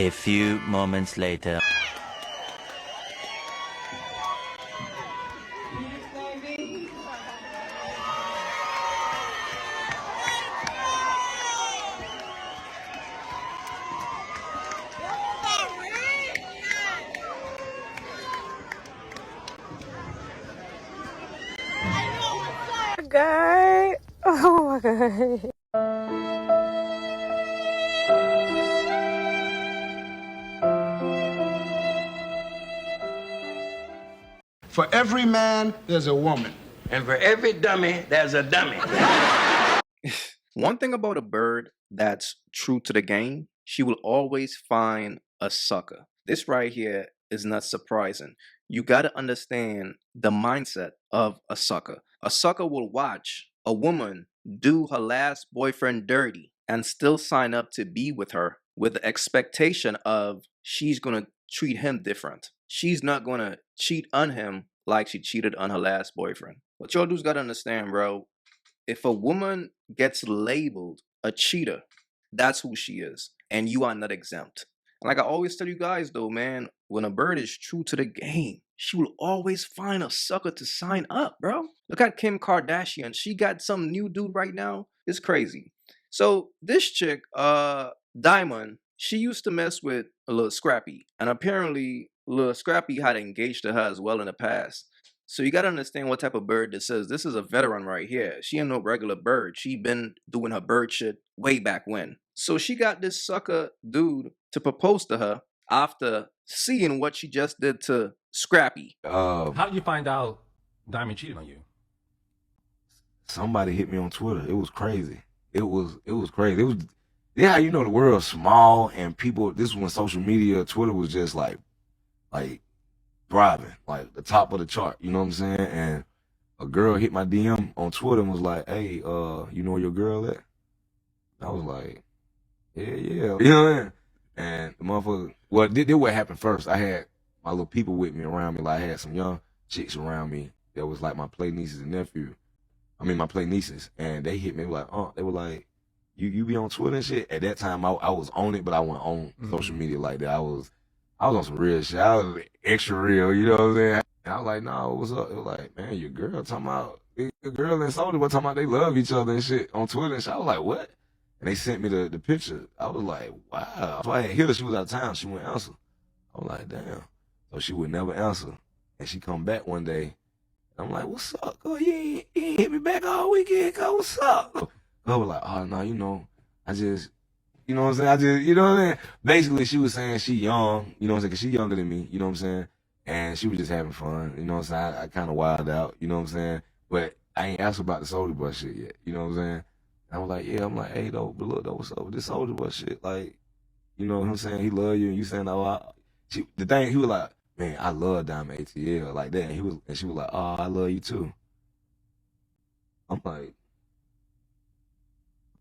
A few moments later. God. Oh my God. For every man, there's a woman. And for every dummy, there's a dummy. One thing about a bird that's true to the game, she will always find a sucker. This right here is not surprising. You got to understand the mindset of a sucker. A sucker will watch a woman do her last boyfriend dirty and still sign up to be with her with the expectation of she's going to treat him different. She's not going to cheat on him like she cheated on her last boyfriend. What y'all dudes got to understand, bro, if a woman gets labeled a cheater, that's who she is. And you are not exempt. And like I always tell you guys though, man, when a bird is true to the game, she will always find a sucker to sign up, bro. Look at Kim Kardashian. She got some new dude right now. It's crazy. So this chick, Diamond, she used to mess with a little Scrappy. And apparently, little Scrappy had engaged to her as well in the past. So you gotta understand what type of bird this is. This is a veteran right here. She ain't no regular bird. She been doing her bird shit way back when. So she got this sucker dude to propose to her after seeing what she just did to Scrappy. How did you find out Diamond cheated on you? Somebody hit me on Twitter. It was crazy. It was crazy. It was, yeah, you know, the world's small and people, this was when social media, Twitter was just like thriving, like the top of the chart, you know what I'm saying? And a girl hit my DM on Twitter and was like, hey, you know where your girl at? I was like, yeah. You know what I mean? And the motherfucker, well, this what happened first. I had my little people with me around me. Like I had some young chicks around me that was like my play nieces and nephew. My play nieces. And they hit me like, they were like, you be on Twitter and shit? At that time, I was on it, but I wasn't on social media like that. I was on some real shit. I was extra real, you know what I'm saying? And I was like, no, what's up? It was like, man, your girl talking about, your girl and Soulja Boy talking about they love each other and shit on Twitter and shit. I was like, what? And they sent me the picture. I was like, wow. So I had hit her, she was out of town, she wouldn't answer. I was like, damn. So she would never answer. And she come back one day. I'm like, what's up, girl? You ain't hit me back all weekend, girl. What's up? I was like, oh, no, you know, I just, you know what I'm saying? You know what I'm saying? Basically, she was saying she young, you know what I'm saying? Because she younger than me, you know what I'm saying? And she was just having fun, you know what I'm saying? I kind of wilded out, you know what I'm saying? But I ain't asked about the Soulja Boy shit yet, you know what I'm saying? And I was like, yeah, I'm like, hey, though, but look, though, what's up with this Soulja Boy shit? Like, you know what I'm saying? He love you, and you saying, oh, the thing, he was like, man, I love Diamond ATL, like that. And she was like, oh, I love you too. I'm like,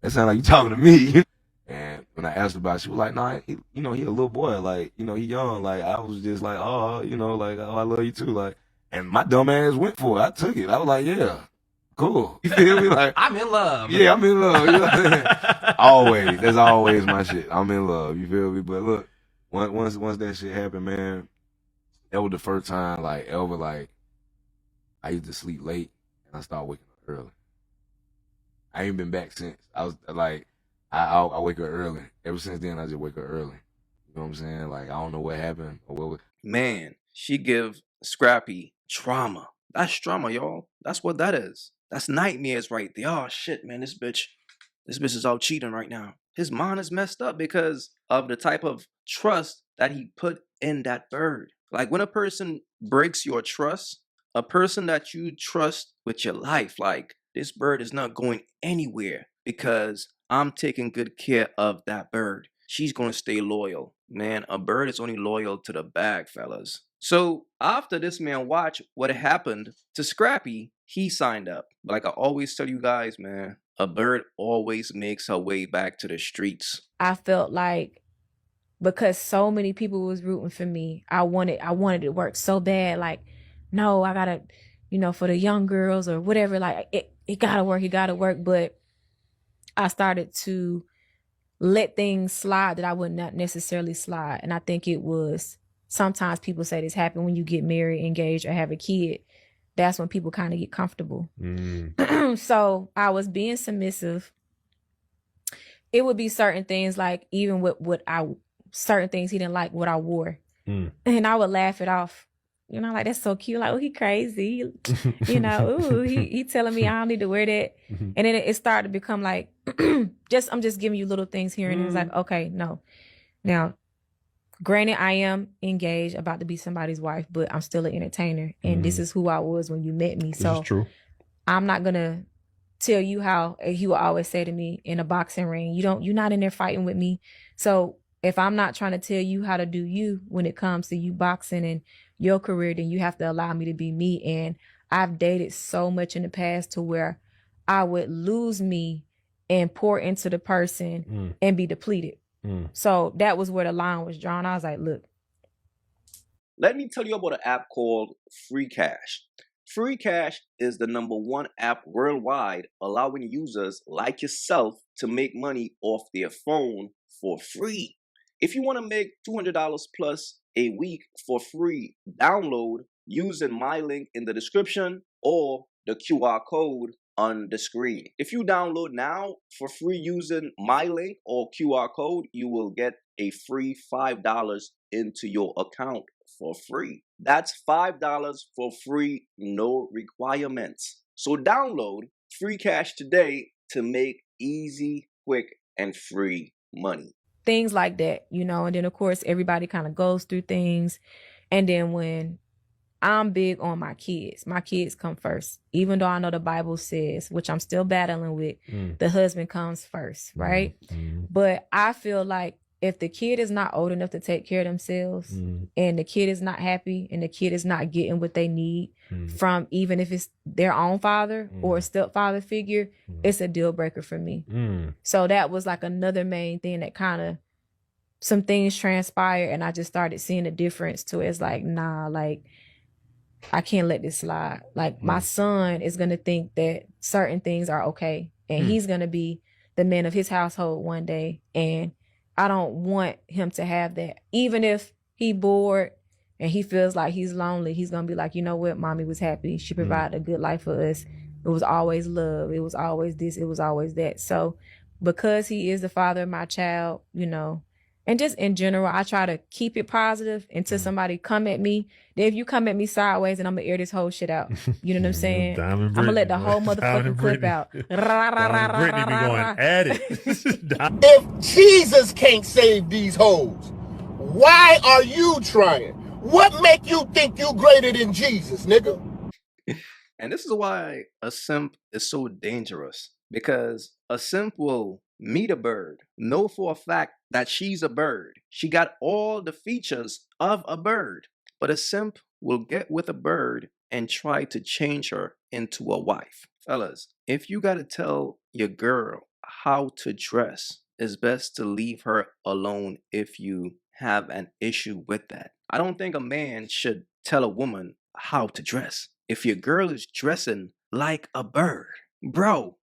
that sound like you talking to me. And when I asked her about it, she was like, nah, he a little boy. Like, you know, he young. Like, I was just like, oh, you know, like, oh, I love you too. Like, and my dumb ass went for it. I took it. I was like, yeah, cool. You feel me? Like, I'm in love. Yeah, I'm in love. You know what I'm saying? Always. That's always my shit. I'm in love. You feel me? But look, once that shit happened, man, that was the first time, like, ever, like, I used to sleep late and I started waking up early. I ain't been back since. I was like, I wake up early. Ever since then, I just wake up early. You know what I'm saying? Like, I don't know what happened or what was. Man, she give Scrappy trauma. That's trauma, y'all. That's what that is. That's nightmares right there. Oh shit, man, this bitch is out cheating right now. His mind is messed up because of the type of trust that he put in that bird. Like when a person breaks your trust, a person that you trust with your life, like this bird is not going anywhere because I'm taking good care of that bird. She's going to stay loyal. Man, a bird is only loyal to the bag, fellas. So after this man watched what happened to Scrappy, he signed up. But like I always tell you guys, man, a bird always makes her way back to the streets. I felt like because so many people was rooting for me, I wanted it to work so bad. Like, no, I gotta, for the young girls or whatever, like it gotta work, But I started to let things slide that I would not necessarily slide. And I think it was, sometimes people say this happen when you get married, engaged, or have a kid. That's when people kind of get comfortable. So I was being submissive. It would be certain things, like even with certain things he didn't like what I wore. And I would laugh it off. You know, like, that's so cute. Like, oh, he crazy. You know, ooh, he telling me I don't need to wear that. And then it started to become like, I'm just giving you little things here. And it's like, okay, no. Now, granted, I am engaged, about to be somebody's wife, but I'm still an entertainer. And this is who I was when you met me. So This is true. I'm not going to tell you how. He will always say to me in a boxing ring, you're not in there fighting with me. So if I'm not trying to tell you how to do you when it comes to you boxing and your career, then you have to allow me to be me. And I've dated so much in the past to where I would lose me and pour into the person and be depleted. So that was where the line was drawn. I was like, look. Let me tell you about an app called Free Cash. Free Cash is the +1 app worldwide, allowing users like yourself to make money off their phone for free. If you want to make $200 plus a week for free, download using my link in the description or the QR code on the screen. If you download now for free using my link or QR code, you will get a free $5 into your account for free. That's $5 for free, no requirements. So download Free Cash today to make easy, quick, and free money. Things like that, you know. And then of course everybody kind of goes through things. And then when I'm big on my kids come first. Even though I know the Bible says, which I'm still battling with, the husband comes first, right? But I feel like if the kid is not old enough to take care of themselves and the kid is not happy and the kid is not getting what they need from, even if it's their own father or a stepfather figure, it's a deal breaker for me. So that was like another main thing that kind of, some things transpired and I just started seeing a difference to it. It's like, nah, like, I can't let this slide. Like, my son is going to think that certain things are okay. And he's going to be the man of his household one day. And I don't want him to have that. Even if he bored and he feels like he's lonely, he's going to be like, you know what? Mommy was happy. She provided a good life for us. It was always love. It was always this. It was always that. So because he is the father of my child, you know, and just in general, I try to keep it positive until somebody come at me. Then if you come at me sideways, and I'm going to air this whole shit out. You know what I'm saying? I'm going to let the whole motherfucking clip out. Brittany be going at it. If Jesus can't save these hoes, why are you trying? What make you think you greater than Jesus, nigga? And this is why a simp is so dangerous. Because a simp will meet a bird, know for a fact that she's a bird. She got all the features of a bird. But a simp will get with a bird and try to change her into a wife. Fellas, if you gotta tell your girl how to dress, it's best to leave her alone if you have an issue with that. I don't think a man should tell a woman how to dress. If your girl is dressing like a bird, bro,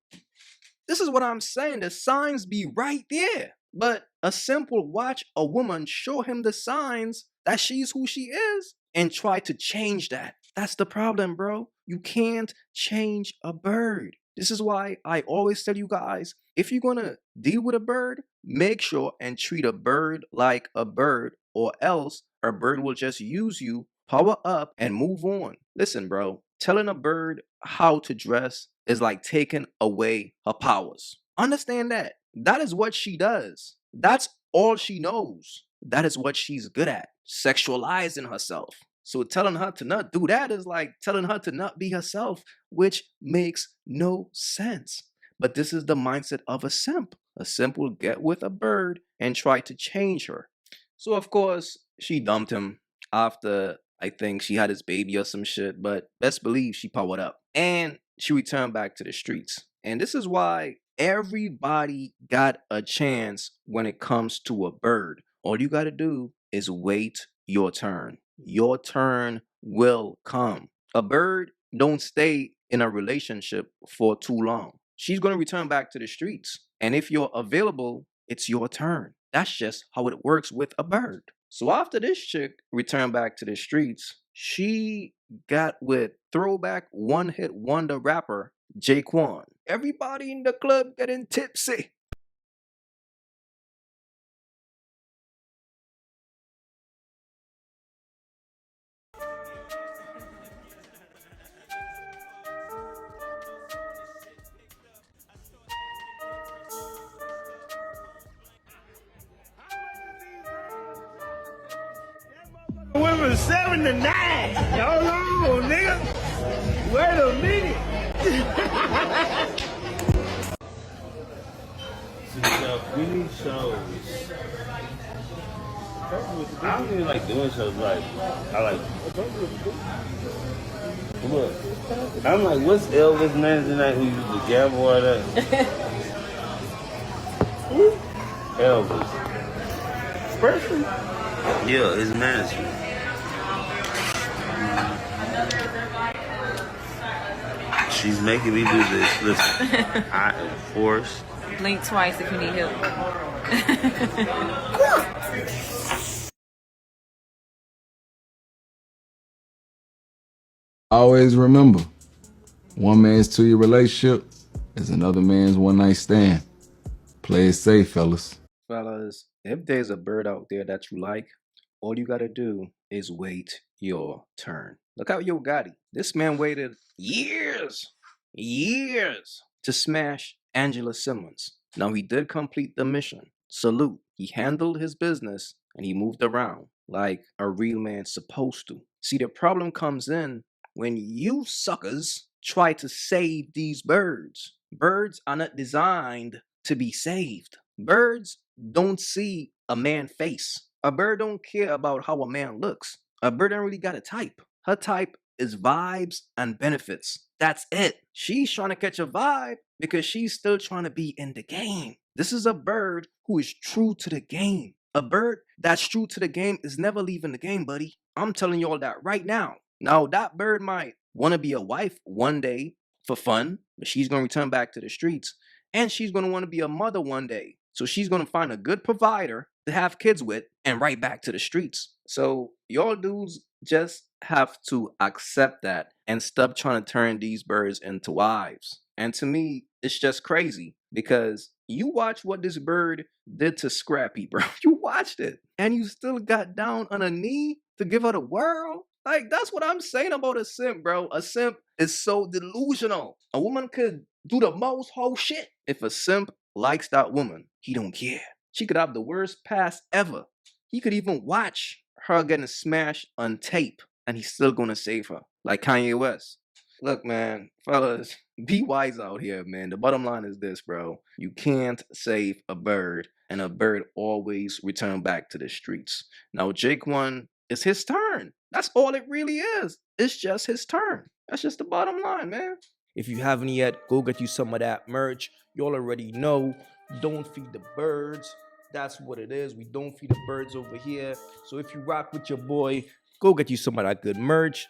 this is what I'm saying. The signs be right there. But a simp will watch a woman show him the signs that she's who she is and try to change that. That's the problem, bro. You can't change a bird. This is why I always tell you guys, if you're going to deal with a bird, make sure and treat a bird like a bird, or else a bird will just use you, power up, and move on. Listen, bro, telling a bird how to dress is like taking away her powers. Understand that. That is what she does. That's all she knows. That is what she's good at, sexualizing herself. So telling her to not do that is like telling her to not be herself, which makes no sense. But this is the mindset of a simp. A simp will get with a bird and try to change her. So of course, she dumped him after, I think, she had his baby or some shit, but best believe she powered up. And she returned back to the streets. And this is why everybody got a chance when it comes to a bird. All you got to do is wait your turn. Your turn will come. A bird don't stay in a relationship for too long. She's going to return back to the streets. And if you're available it's your turn. That's just how it works with a bird. So after this chick returned back to the streets, she got with throwback one-hit wonder rapper Jaquan. Everybody in the club getting tipsy. Women 7 to 9. Hold on, nigga. Wait a minute. We shows. I don't even like doing shows. Like, I like. Look, I'm like, what's Elvis' manager night who used to gamble or that? Elvis. Person? Yeah, his manager. She's making me do this. Listen, I am forced. Blink twice if you need help. Always remember, one man's 2-year relationship is another man's one-night stand. Play it safe, fellas. Fellas, if there's a bird out there that you like, all you gotta do is wait your turn. Look out Yo Gotti. This man waited years to smash Angela Simmons. Now he did complete the mission. Salute. He handled his business and he moved around like a real man's supposed to. See, the problem comes in when you suckers try to save these birds. Birds are not designed to be saved. Birds don't see a man's face. A bird don't care about how a man looks. A bird don't really got a type. Her type is vibes and benefits. That's it. She's trying to catch a vibe because she's still trying to be in the game. This is a bird who is true to the game. A bird that's true to the game is never leaving the game, buddy. I'm telling you all that right now. Now, that bird might want to be a wife one day for fun, but she's going to return back to the streets. And she's going to want to be a mother one day. So she's going to find a good provider to have kids with and right back to the streets. So y'all dudes just have to accept that and stop trying to turn these birds into wives. And to me, it's just crazy because you watch what this bird did to Scrappy, bro. You watched it and you still got down on a knee to give her the world. Like, that's what I'm saying about a simp, bro. A simp is so delusional. A woman could do the most whole shit. If a simp likes that woman, he don't care. She could have the worst past ever. He could even watch her getting smashed on tape and he's still gonna save her. Like Kanye West. Look, man, fellas, be wise out here, man. The bottom line is this, bro. You can't save a bird, and a bird always return back to the streets. Now, Jaquan, it's his turn. That's all it really is. It's just his turn. That's just the bottom line, man. If you haven't yet, go get you some of that merch. Y'all already know, don't feed the birds. That's what it is. We don't feed the birds over here. So if you rock with your boy, go get you some of that good merch.